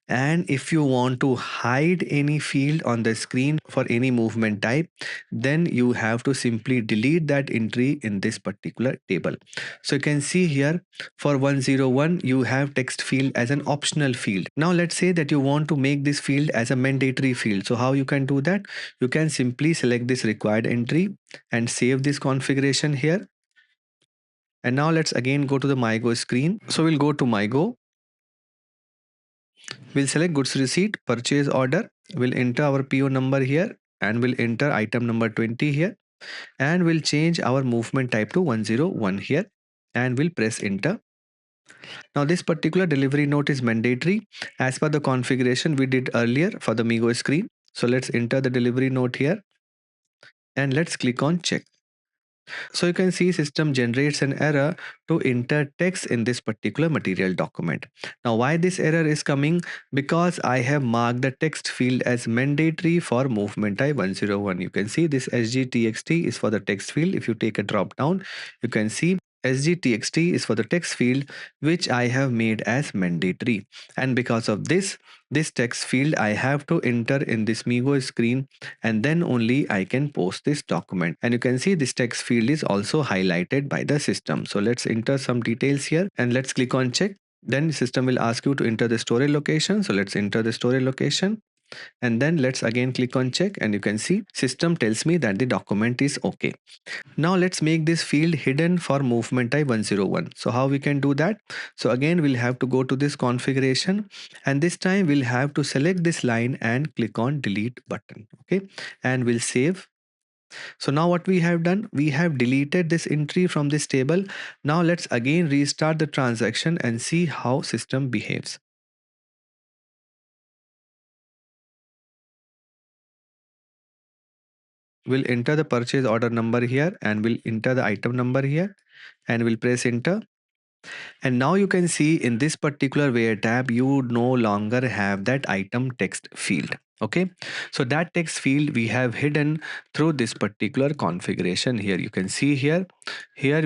And if you want to hide any field on the screen for any movement type, then you have to simply delete that entry in this particular table. So you can see here for 101, you have text field as an optional field. Now let's say that you want to make this field as a mandatory field. So how you can do that? You can simply select this required entry and save this configuration here. And now let's again go to the MIGO screen. So we'll go to MIGO. We'll select goods receipt, purchase order. We'll enter our PO number here and we'll enter item number 20 here. And we'll change our movement type to 101 here and we'll press enter. Now this particular delivery note is mandatory as per the configuration we did earlier for the MIGO screen. So let's enter the delivery note here and let's click on check. So you can see system generates an error to enter text in this particular material document. Now why this error is coming? Because I have marked the text field as mandatory for movement type 101. You can see this sgtxt is for the text field. If you take a drop down, you can see sgtxt is for the text field which I have made as mandatory. And because of this text field I have to enter in this MIGO screen, and then only I can post this document. And you can see this text field is also highlighted by the system. So let's enter some details here and let's click on check. Then system will ask you to enter the storage location. So let's enter the storage location. And then let's again click on check and you can see system tells me that the document is okay. Now let's make this field hidden for movement type 101. So how we can do that? So again we'll have to go to this configuration and this time we'll have to select this line and click on delete button. Okay, and we'll save. So now what we have done, we have deleted this entry from this table. Now let's again restart the transaction and see how system behaves. We'll enter the purchase order number here and we'll enter the item number here and we'll press enter. And now you can see in this particular where tab, you no longer have that item text field. Okay, so that text field we have hidden through this particular configuration here. You can see here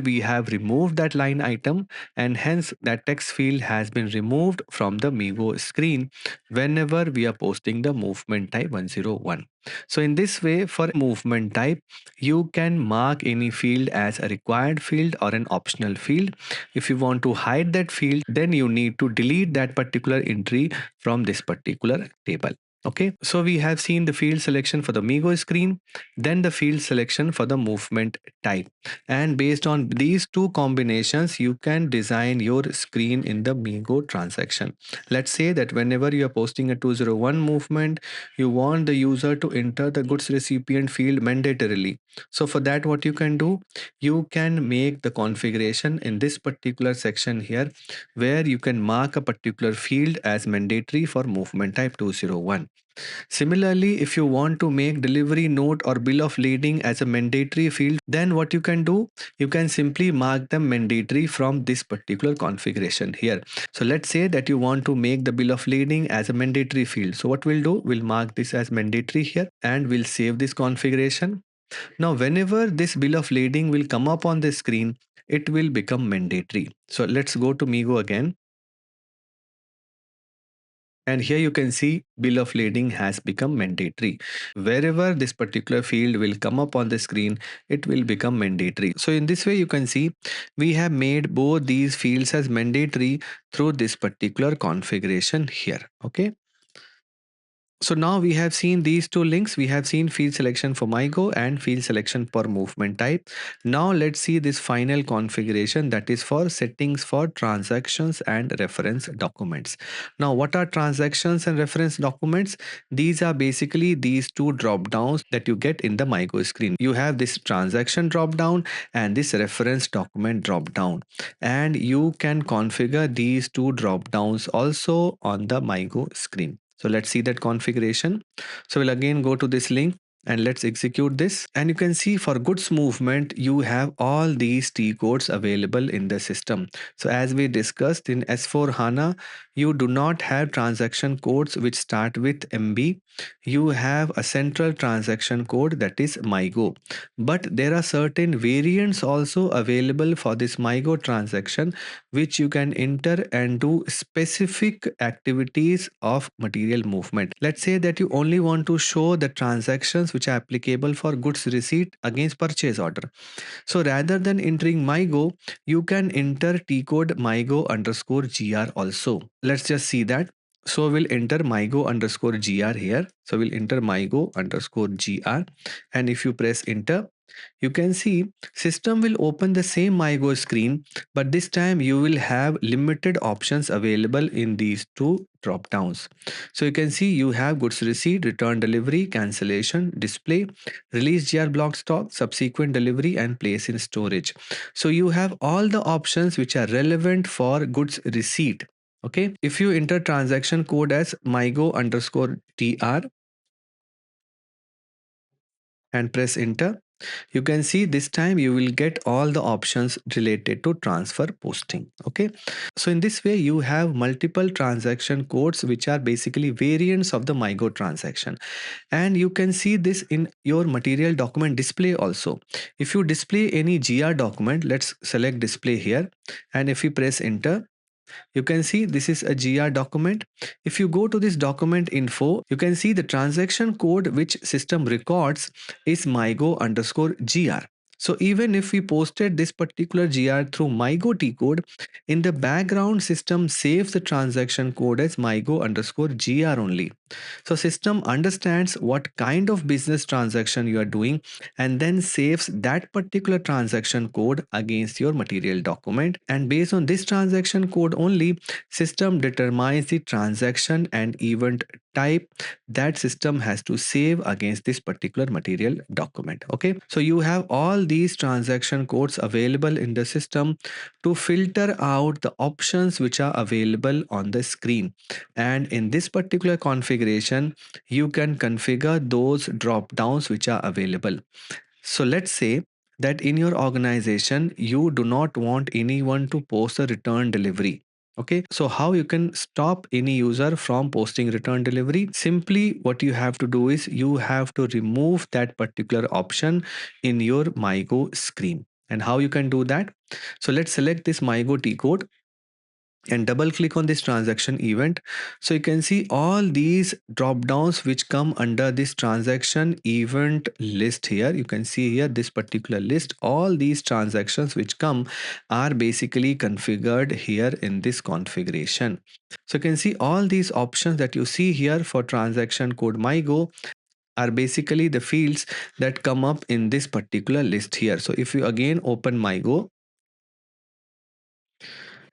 we have removed that line item and hence that text field has been removed from the MIGO screen whenever we are posting the movement type 101. So in this way, for movement type, you can mark any field as a required field or an optional field. If you want to hide that field, then you need to delete that particular entry from this particular table. Okay, so we have seen the field selection for the MIGO screen, then the field selection for the movement type. And based on these two combinations, you can design your screen in the MIGO transaction. Let's say that whenever you are posting a 201 movement, you want the user to enter the goods recipient field mandatorily. So for that, what you can do, you can make the configuration in this particular section here where you can mark a particular field as mandatory for movement type 201. Similarly, if you want to make delivery note or bill of lading as a mandatory field, then what you can do, you can simply mark them mandatory from this particular configuration here. So let's say that you want to make the bill of lading as a mandatory field. So what we'll do, we'll mark this as mandatory here and we'll save this configuration. Now, whenever this bill of lading will come up on the screen, it will become mandatory. So let's go to MIGO again. And here you can see bill of lading has become mandatory. Wherever this particular field will come up on the screen, it will become mandatory. So in this way, you can see we have made both these fields as mandatory through this particular configuration here. Okay. So now we have seen these two links. We have seen field selection for MIGO and field selection for movement type. Now let's see this final configuration, that is for settings for transactions and reference documents. Now what are transactions and reference documents? These are basically these two drop downs that you get in the MIGO screen. You have this transaction drop down and this reference document drop down, and you can configure these two drop downs also on the MIGO screen. So let's see that configuration. So we'll again go to this link And let's execute this. And you can see for goods movement, you have all these T codes available in the system. So as we discussed in S4 HANA, you do not have transaction codes which start with MB. You have a central transaction code, that is MIGO. But there are certain variants also available for this MIGO transaction, which you can enter and do specific activities of material movement. Let's say that you only want to show the transactions which are applicable for goods receipt against purchase order. So rather than entering MIGO, you can enter T code MIGO underscore GR also. Let's just see that. So we'll enter MIGO underscore GR here. So we'll enter MIGO underscore GR. And if you press enter, you can see system will open the same MIGO screen, but this time you will have limited options available in these two drop downs. So you can see you have goods receipt, return delivery, cancellation, display, release GR block stock, subsequent delivery, and place in storage. So you have all the options which are relevant for goods receipt. Okay, if you enter transaction code as MIGO underscore TR and press enter, you can see this time you will get all the options related to transfer posting. Okay, so in this way you have multiple transaction codes which are basically variants of the MIGO transaction, and you can see this in your material document display also. If you display any GR document, let's select display here, and if you press enter, you can see this is a GR document. If you go to this document info, you can see the transaction code which system records is MIGO underscore GR. So even if we posted this particular GR through MIGO T code, in the background system saves the transaction code as MIGO underscore GR only. So system understands what kind of business transaction you are doing and then saves that particular transaction code against your material document, and based on this transaction code only, system determines the transaction and event type that system has to save against this particular material document. Okay, so you have all these transaction codes available in the system to filter out the options which are available on the screen, and in this particular configuration you can configure those drop downs which are available. So let's say that in your organization you do not want anyone to post a return delivery. Okay, so how you can stop any user from posting return delivery? Simply what you have to do is you have to remove that particular option in your MIGO screen. And how you can do that? So let's select this MIGO T code and double click on this transaction event. So you can see all these drop downs which come under this transaction event list. Here you can see here this particular list, all these transactions which come are basically configured here in this configuration. So you can see all these options that you see here for transaction code MIGO are basically the fields that come up in this particular list here. So if you again open MIGO,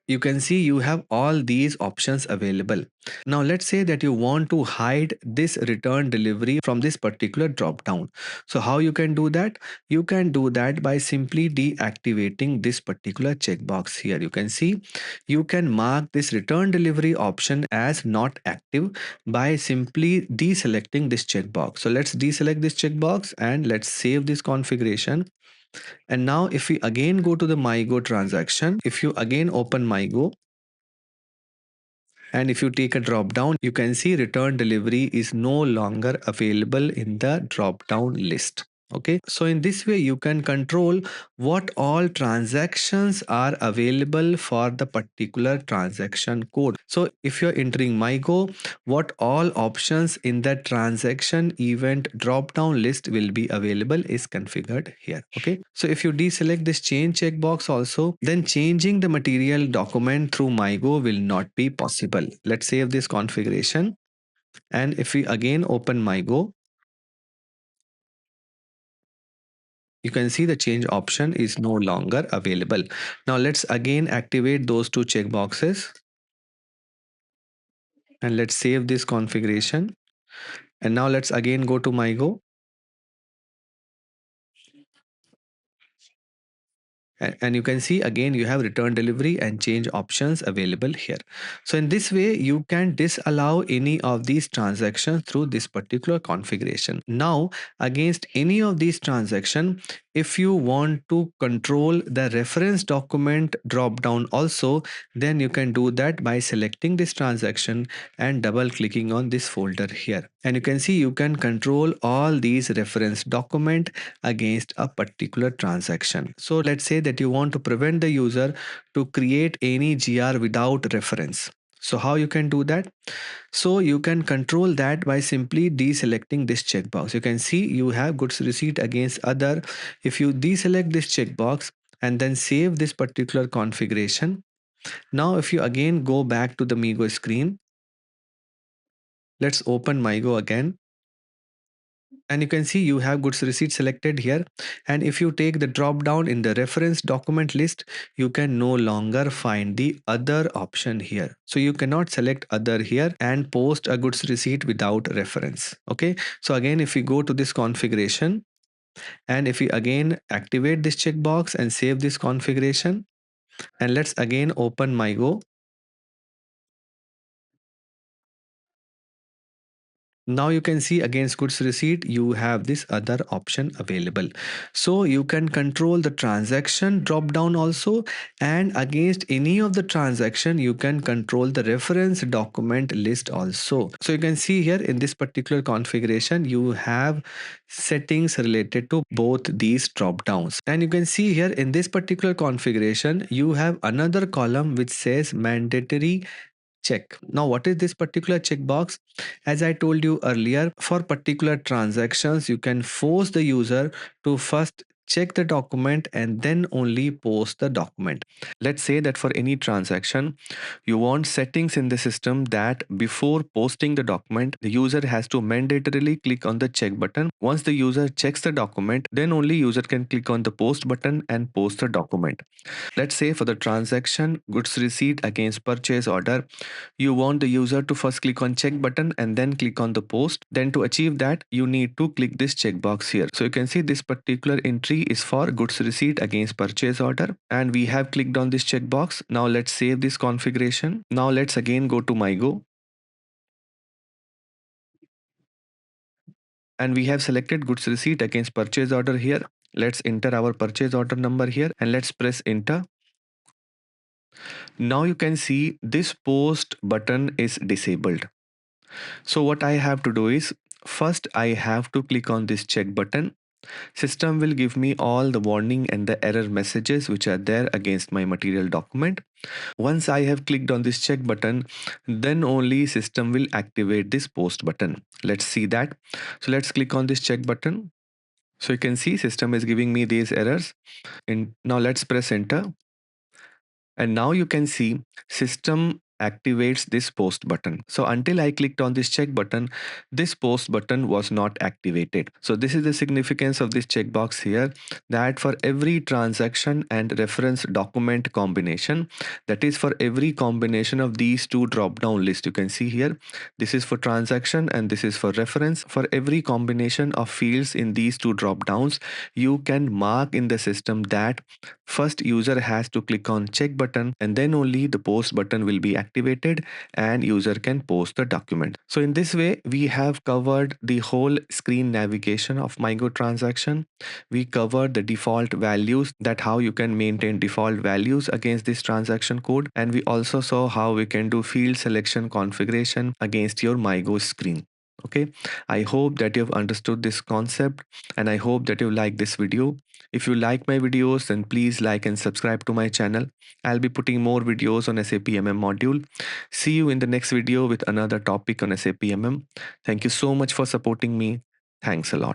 you can see you have all these options available. Now let's say that you want to hide this return delivery from this particular drop down. So how you can do that? You can do that by simply deactivating this particular checkbox here. You can see you can mark this return delivery option as not active by simply deselecting this checkbox. So let's deselect this checkbox and let's save this configuration. And now if we again go to the MIGO transaction, if you again open MIGO, and if you take a drop down, you can see return delivery is no longer available in the drop down list. Okay, so in this way you can control what all transactions are available for the particular transaction code. So if you're entering MIGO, what all options in that transaction event drop down list will be available is configured here. Okay, so if you deselect this change checkbox also, then changing the material document through MIGO will not be possible. Let's save this configuration, and if we again open MIGO, you can see the change option is no longer available. Now let's again activate those two checkboxes, and let's save this configuration. And now let's again go to MIGO. And you can see again you have return delivery and change options available here. So in this way you can disallow any of these transactions through this particular configuration. Now against any of these transactions, if you want to control the reference document drop down also, then you can do that by selecting this transaction and double clicking on this folder here, and you can see you can control all these reference document against a particular transaction. So let's say that you want to prevent the user to create any GR without reference. So how you can do that? So you can control that by simply deselecting this checkbox. You can see you have goods receipt against other. If you deselect this checkbox and then save this particular configuration, now if you again go back to the MIGO screen, let's open MIGO again, and you can see you have goods receipt selected here. And if you take the drop down in the reference document list, you can no longer find the other option here. So you cannot select other here and post a goods receipt without reference. Okay, so again if we go to this configuration and if we again activate this checkbox and save this configuration, and let's again open MyGo. Now you can see against goods receipt you have this other option available. So you can control the transaction drop down also, and against any of the transaction you can control the reference document list also. So you can see here in this particular configuration you have settings related to both these drop downs, and you can see here in this particular configuration you have another column which says mandatory check. Now, what is this particular checkbox? As I told you earlier, for particular transactions, you can force the user to first check the document and then only post the document. Let's say that for any transaction, you want settings in the system that before posting the document, the user has to mandatorily click on the check button. Once the user checks the document, then only user can click on the post button and post the document. Let's say for the transaction goods receipt against purchase order, you want the user to first click on check button and then click on the post. Then to achieve that, you need to click this checkbox here. So you can see this particular entry is for goods receipt against purchase order, and we have clicked on this checkbox. Now let's save this configuration. Now let's again go to MyGo, and we have selected goods receipt against purchase order here. Let's enter our purchase order number here and let's press enter. Now you can see this post button is disabled. So what I have to do is, first I have to click on this check button. System will give me all the warning and the error messages which are there against my material document. Once I have clicked on this check button, then only system will activate this post button. Let's see that. So let's click on this check button. So you can see system is giving me these errors. And now let's press enter. And now you can see system activates this post button. So until I clicked on this check button, this post button was not activated. So this is the significance of this checkbox here, that for every transaction and reference document combination, that is for every combination of these two drop down lists, you can see here, this is for transaction and this is for reference. For every combination of fields in these two drop downs, you can mark in the system that first user has to click on check button and then only the post button will be activated and user can post the document. So in this way we have covered the whole screen navigation of MIGO transaction. We covered the default values, that how you can maintain default values against this transaction code, and we also saw how we can do field selection configuration against your MIGO screen. Okay, I hope that you have understood this concept and I hope that you like this video. If you like my videos, then please like and subscribe to my channel. I'll be putting more videos on SAP MM module. See you in the next video with another topic on SAP MM. Thank you so much for supporting me. Thanks a lot.